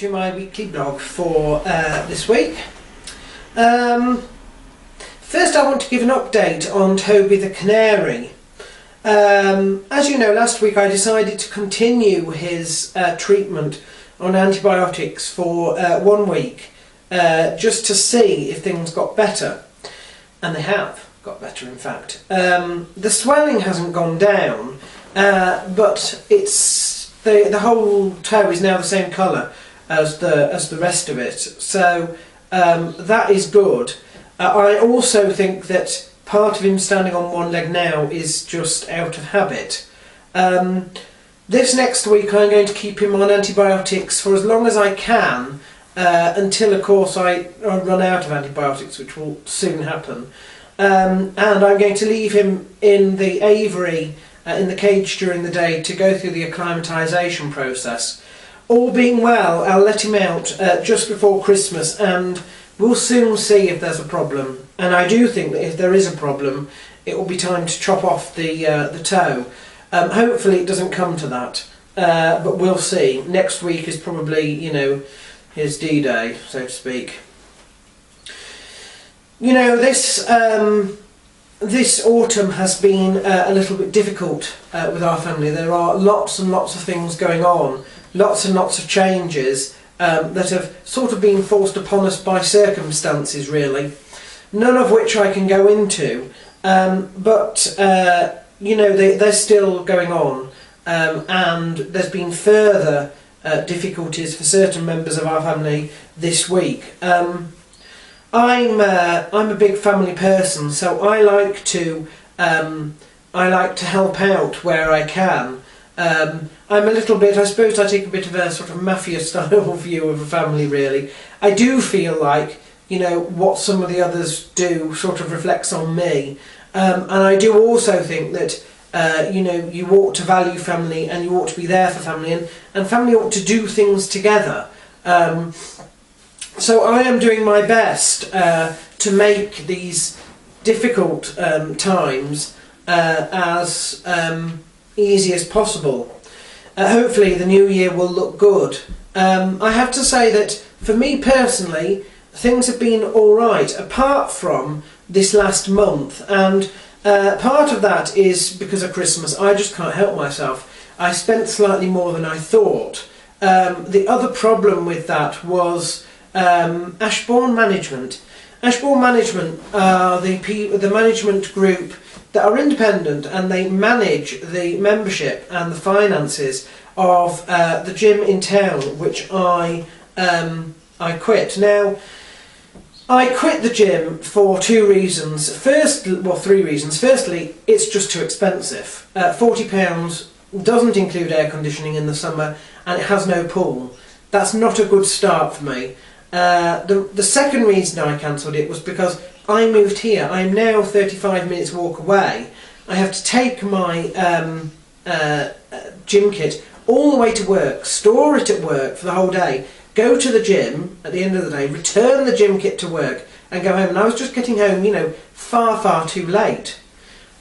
to my weekly blog for this week. First I want to give an update on Toby the Canary. As you know, last week I decided to continue his treatment on antibiotics for 1 week just to see if things got better, and they have got better in fact. The swelling hasn't gone down, but it's the whole toe is now the same colour as the rest of it, so that is good. I also think that part of him standing on one leg now is just out of habit. This next week I'm going to keep him on antibiotics for as long as I can, until of course I run out of antibiotics, which will soon happen. And I'm going to leave him in the aviary, in the cage during the day, to go through the acclimatisation process. All being well, I'll let him out just before Christmas, and we'll soon see if there's a problem. And I do think that if there is a problem, it will be time to chop off the toe. Hopefully it doesn't come to that, but we'll see. Next week is probably, you know, his D-Day, so to speak. You know, this autumn has been a little bit difficult with our family. There are lots and lots of things going on, lots and lots of changes that have sort of been forced upon us by circumstances, really. None of which I can go into, but you know, they're still going on, and there's been further difficulties for certain members of our family this week. I'm a big family person, so I like to help out where I can. I'm a little bit, I suppose I take a bit of a sort of mafia style view of a family, really. I do feel like, you know, what some of the others do sort of reflects on me, and I do also think that you know, you ought to value family and you ought to be there for family, and family ought to do things together. So I am doing my best to make these difficult times as easy as possible. Hopefully the new year will look good. I have to say that for me personally, things have been alright, apart from this last month, and part of that is because of Christmas. I just can't help myself. I spent slightly more than I thought. The other problem with that was Ashbourne Management. Ashbourne Management are the management group that are independent, and they manage the membership and the finances of the gym in town, which I quit. Now, I quit the gym for two reasons. Three reasons. Firstly, it's just too expensive. £40 doesn't include air conditioning in the summer, and it has no pool. That's not a good start for me. The second reason I cancelled it was because I moved here. I am now 35 minutes walk away. I have to take my gym kit all the way to work, store it at work for the whole day, go to the gym at the end of the day, return the gym kit to work, and go home. And I was just getting home, you know, far too late.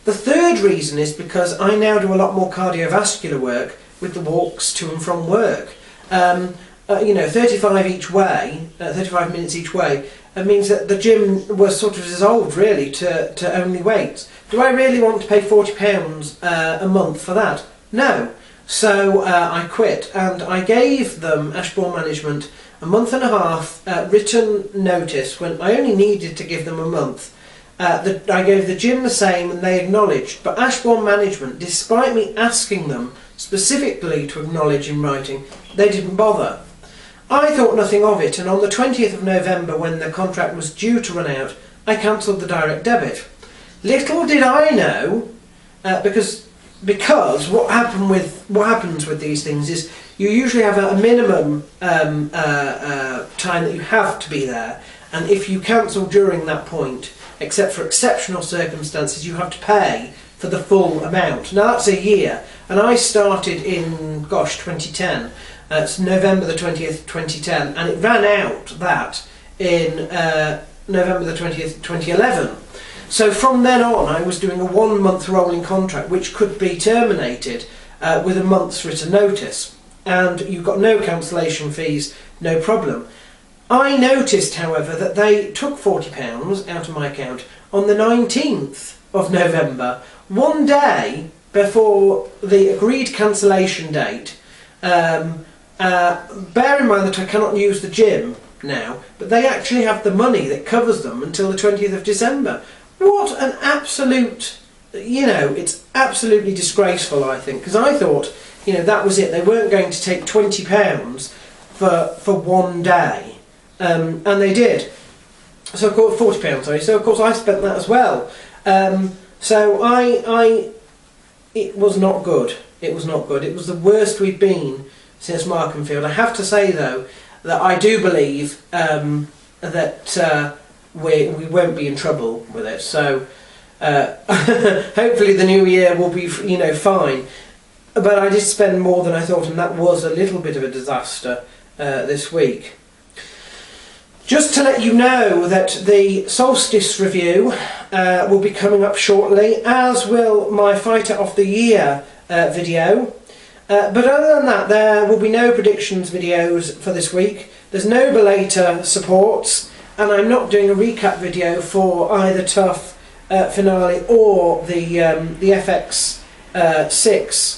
The third reason is because I now do a lot more cardiovascular work with the walks to and from work. You know, 35 minutes each way, means that the gym was sort of dissolved really to only weights. Do I really want to pay £40 a month for that? No. So I quit, and I gave them, Ashbourne Management, a month and a half written notice, when I only needed to give them a month. I gave the gym the same, and they acknowledged. But Ashbourne Management, despite me asking them specifically to acknowledge in writing, they didn't bother. I thought nothing of it, and on the 20th of November, when the contract was due to run out, I cancelled the direct debit. Little did I know, because what happens with these things is you usually have a minimum time that you have to be there, and if you cancel during that point, except for exceptional circumstances, you have to pay for the full amount. Now that's a year, and I started in 2010. It's November the 20th, 2010, and it ran out that in November the 20th, 2011. So from then on I was doing a 1 month rolling contract, which could be terminated with a month's written notice. and you've got no cancellation fees, no problem. I noticed, however, that they took £40 out of my account on the 19th of November, one day before the agreed cancellation date. Bear in mind that I cannot use the gym now, but they actually have the money that covers them until the 20th of December. What an absolute, it's absolutely disgraceful, I think, because I thought, that was it. They weren't going to take £20 for one day, and they did. So of course, £40, sorry. So of course I spent that as well. So it was not good. It was not good. It was the worst we've been since Markenfield. I have to say though that I do believe that we won't be in trouble with it. So hopefully the new year will be fine. But I did spend more than I thought, and that was a little bit of a disaster this week. Just to let you know that the Solstice review will be coming up shortly, as will my Fighter of the Year video. But other than that, there will be no predictions videos for this week. There's no belater supports, and I'm not doing a recap video for either Tough finale or the FX 6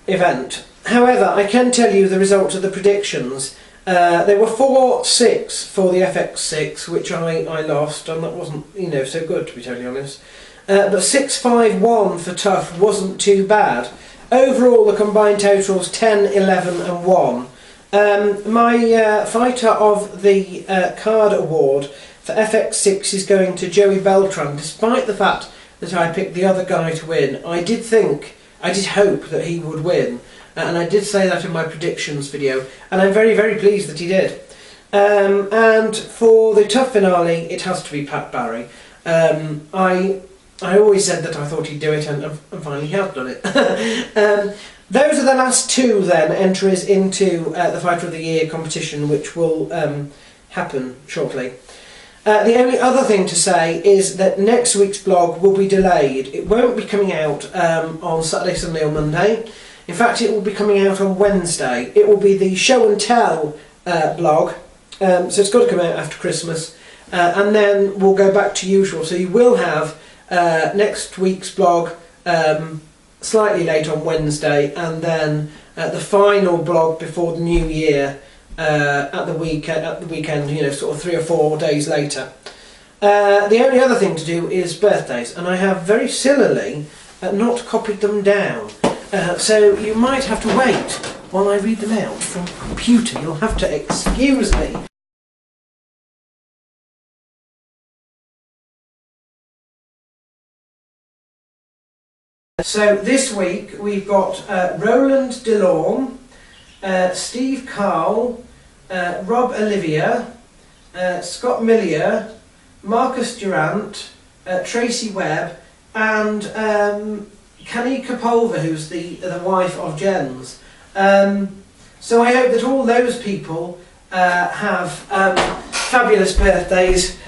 event. However, I can tell you the result of the predictions. They were 4-6 for the FX6, which I lost, and that wasn't so good, to be totally honest. But 6-5-1 for Tough wasn't too bad. Overall, the combined totals 10, 11 and 1. My Fighter of the Card award for FX6 is going to Joey Beltran, despite the fact that I picked the other guy to win. I did hope that he would win, and I did say that in my predictions video, and I'm very, very pleased that he did. And for the Tough finale, it has to be Pat Barry. I always said that I thought he'd do it, and finally he has done it. Those are the last two then entries into the Fighter of the Year competition, which will happen shortly. The only other thing to say is that next week's blog will be delayed. It won't be coming out on Saturday, Sunday or Monday. In fact, it will be coming out on Wednesday. It will be the show and tell blog, so it's got to come out after Christmas, and then we'll go back to usual. So you will have next week's blog slightly late on Wednesday, and then the final blog before the new year at the weekend, sort of 3 or 4 days later. The only other thing to do is birthdays, and I have very sillily not copied them down. So you might have to wait while I read them out from the computer. You'll have to excuse me. So this week we've got Roland DeLorme, Steve Carl, Rob Olivia, Scott Millier, Marcus Durant, Tracy Webb, and Kanika Pulver, who's the wife of Jens. So I hope that all those people have fabulous birthdays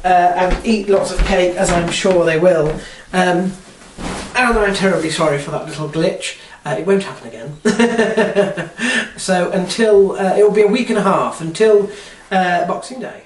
and eat lots of cake, as I'm sure they will. And I'm terribly sorry for that little glitch. It won't happen again. So until, it will be a week and a half until Boxing Day.